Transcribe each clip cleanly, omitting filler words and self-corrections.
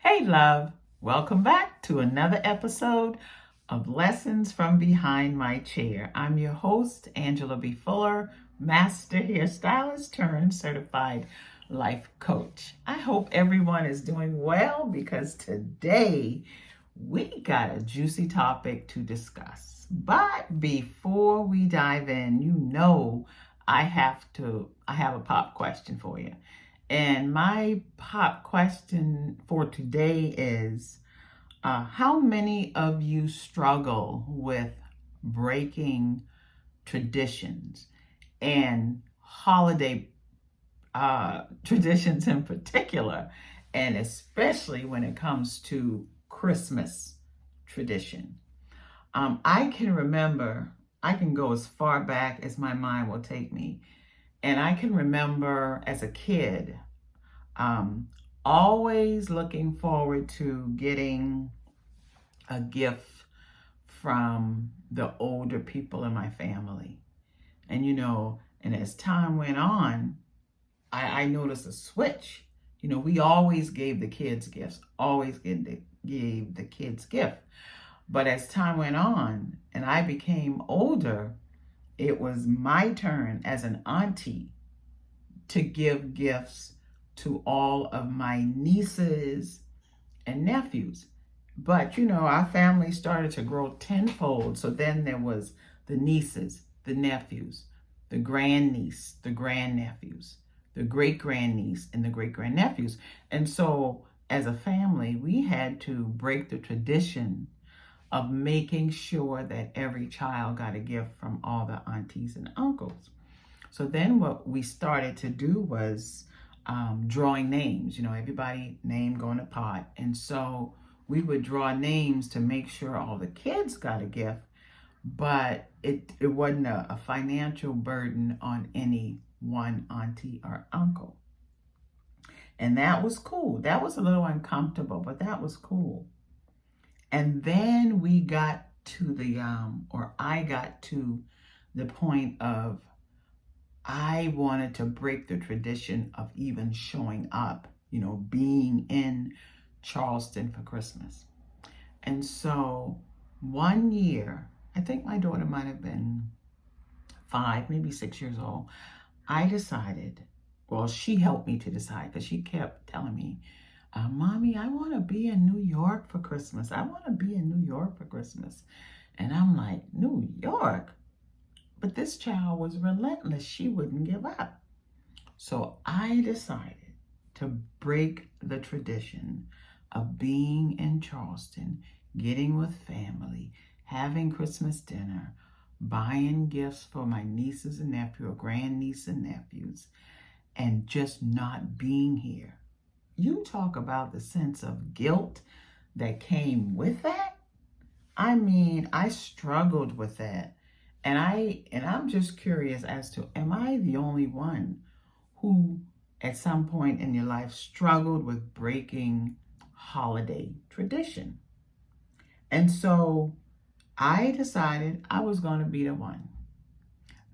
Hey, love. Welcome back to another episode of Lessons from Behind My Chair. I'm your host, Angela B. Fuller, master hairstylist turned certified life coach. I hope everyone is doing well because today we got a juicy topic to discuss. But before we dive in, I have a pop question for you. And my pop question for today is how many of you struggle with breaking traditions and holiday traditions in particular, and especially when it comes to Christmas tradition? I can go as far back as my mind will take me. And I can remember as a kid, always looking forward to getting a gift from the older people in my family. And as time went on, I noticed a switch. We always gave the kids gifts, gave the kids gift. But as time went on and I became older, it was my turn as an auntie to give gifts to all of my nieces and nephews. But our family started to grow tenfold. So then there was the nieces, the nephews, the grandniece, the grandnephews, the great grandniece, and the great grandnephews. And so as a family, we had to break the tradition of making sure that every child got a gift from all the aunties and uncles. So then what we started to do was drawing names, everybody name going to pot. And so we would draw names to make sure all the kids got a gift, but it wasn't a financial burden on any one auntie or uncle. And that was cool. That was a little uncomfortable, but that was cool. And then we got to I got to the point of I wanted to break the tradition of even showing up, being in Charleston for Christmas. And so one year, I think my daughter might have been 5, maybe 6 years old, I decided, well, she helped me to decide because she kept telling me, Mommy, I want to be in New York for Christmas. I want to be in New York for Christmas. And I'm like, New York? But this child was relentless. She wouldn't give up. So I decided to break the tradition of being in Charleston, getting with family, having Christmas dinner, buying gifts for my nieces and nephews, or grandniece and nephews, and just not being here. You talk about the sense of guilt that came with that. I mean, I struggled with that. And I'm just curious as to, am I the only one who at some point in your life struggled with breaking holiday tradition? And so I decided I was going to be the one.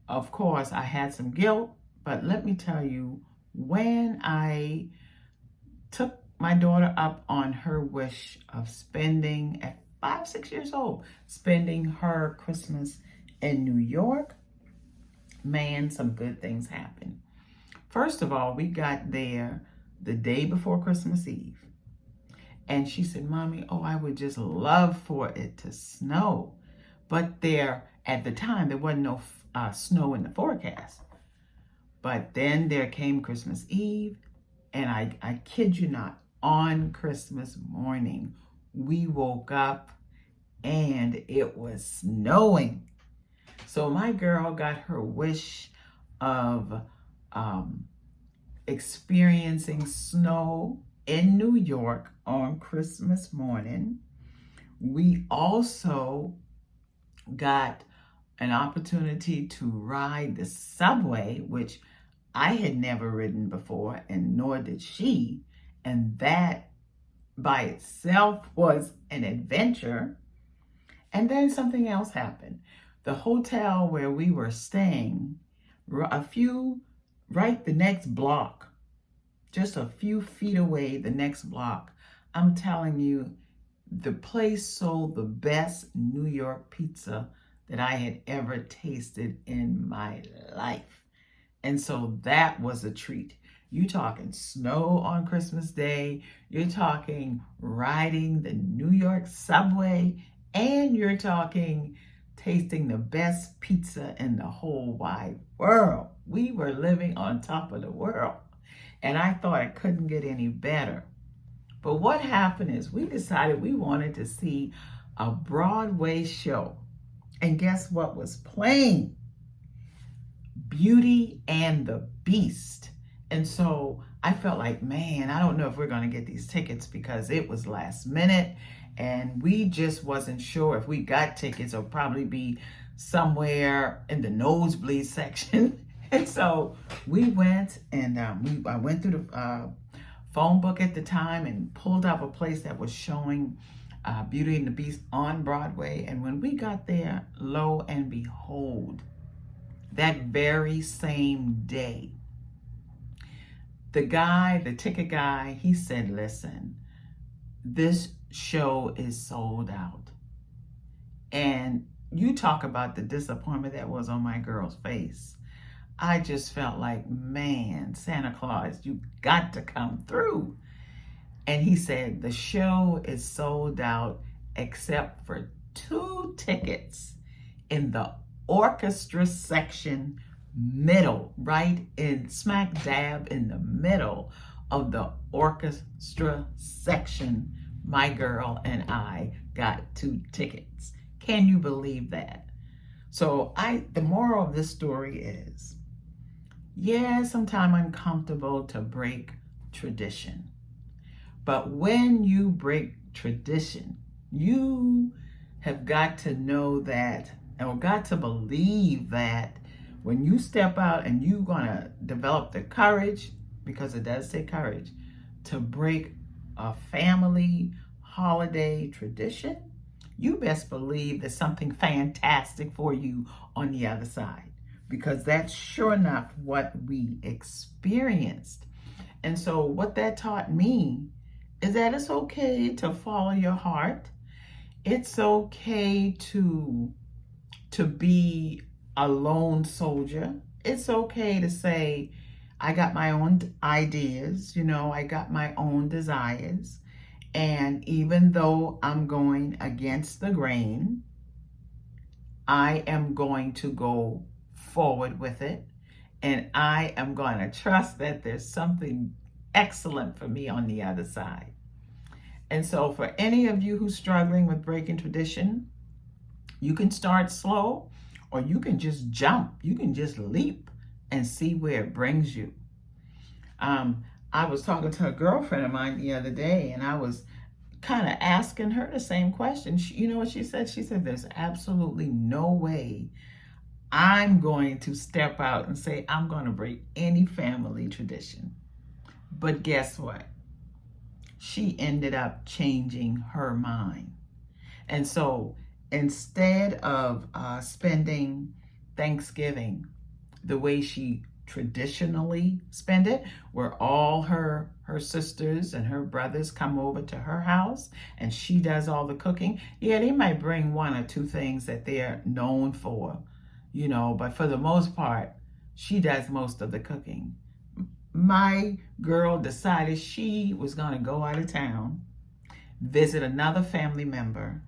Of course, I had some guilt, but let me tell you, when I took my daughter up on her wish of spending, at 5, 6 years old, spending her Christmas in New York, man, some good things happened. First of all, we got there the day before Christmas Eve. And she said, Mommy, I would just love for it to snow. But at the time, there wasn't no snow in the forecast. But then there came Christmas Eve. And I kid you not, on Christmas morning, we woke up and it was snowing. So my girl got her wish of experiencing snow in New York on Christmas morning. We also got an opportunity to ride the subway, which I had never ridden before, and nor did she. And that by itself was an adventure. And then something else happened. The hotel where we were staying, right the next block, just a few feet away, the next block, I'm telling you, the place sold the best New York pizza that I had ever tasted in my life. And so that was a treat. You talking snow on Christmas Day, you're talking riding the New York subway, and you're talking tasting the best pizza in the whole wide world. We were living on top of the world. And I thought it couldn't get any better. But what happened is we decided we wanted to see a Broadway show. And guess what was playing? Beauty and the Beast. And so I felt like, man, I don't know if we're going to get these tickets because it was last minute and we just wasn't sure if we got tickets. It'll probably be somewhere in the nosebleed section. And so we went and I went through the phone book at the time and pulled up a place that was showing Beauty and the Beast on Broadway. And when we got there, lo and behold, that very same day, the ticket guy, he said, listen, this show is sold out. And you talk about the disappointment that was on my girl's face. I just felt like, man, Santa Claus, you got to come through. And he said, the show is sold out except for 2 tickets in the orchestra section middle, right in smack dab in the middle of the orchestra section. My girl and I got 2 tickets. Can you believe that? So the moral of this story is, yeah, sometimes uncomfortable to break tradition. But when you break tradition, you have got to know that, or got to believe that when you step out and you're going to develop the courage, because it does take courage, to break a family holiday tradition, you best believe there's something fantastic for you on the other side, because that's sure enough what we experienced. And so what that taught me is that it's okay to follow your heart. It's okay to be a lone soldier. It's okay to say, I got my own ideas, I got my own desires. And even though I'm going against the grain, I am going to go forward with it. And I am going to trust that there's something excellent for me on the other side. And so for any of you who's struggling with breaking tradition, you can start slow, or you can just jump. You can just leap and see where it brings you. I was talking to a girlfriend of mine the other day, and I was kind of asking her the same question. You know what she said? She said, there's absolutely no way I'm going to step out and say, I'm going to break any family tradition. But guess what? She ended up changing her mind. And so instead of spending Thanksgiving the way she traditionally spend it, where all her sisters and her brothers come over to her house and she does all the cooking. Yeah, they might bring 1 or 2 things that they're known for, but for the most part, she does most of the cooking. My girl decided she was going to go out of town, visit another family member,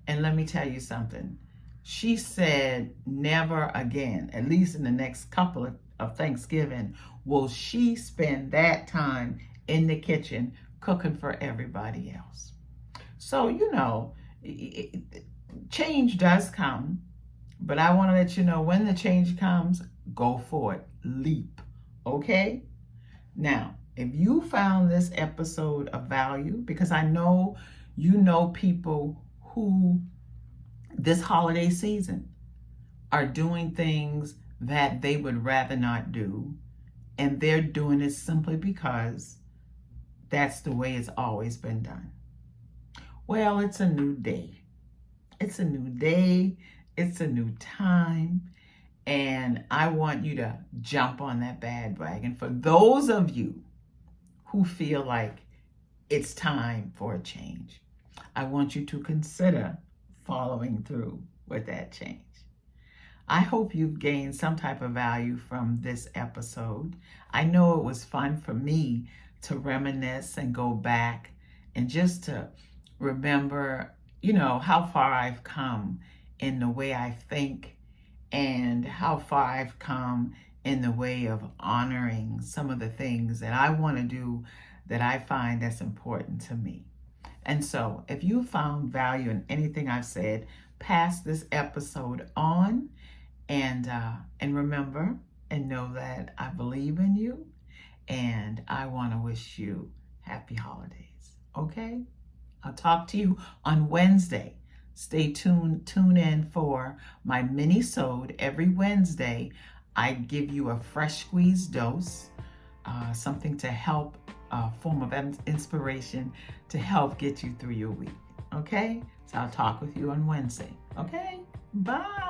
and let me tell you something. She said never again, at least in the next couple of Thanksgiving, will she spend that time in the kitchen cooking for everybody else. So, change does come, but I want to let you know when the change comes, go for it, leap, okay? Now, if you found this episode of value, because I know you know people who this holiday season are doing things that they would rather not do, and they're doing it simply because that's the way it's always been done. Well, it's a new day. It's a new day. It's a new time. And I want you to jump on that bandwagon. For those of you who feel like it's time for a change. I want you to consider following through with that change. I hope you've gained some type of value from this episode. I know it was fun for me to reminisce and go back and just to remember, how far I've come in the way I think and how far I've come in the way of honoring some of the things that I want to do that I find that's important to me. And so if you found value in anything I've said, pass this episode on and remember and know that I believe in you and I want to wish you happy holidays. Okay? I'll talk to you on Wednesday. Stay tuned. Tune in for my mini-sode every Wednesday. I give you a fresh squeezed dose, something to help, a form of inspiration to help get you through your week. Okay? So I'll talk with you on Wednesday. Okay? Bye.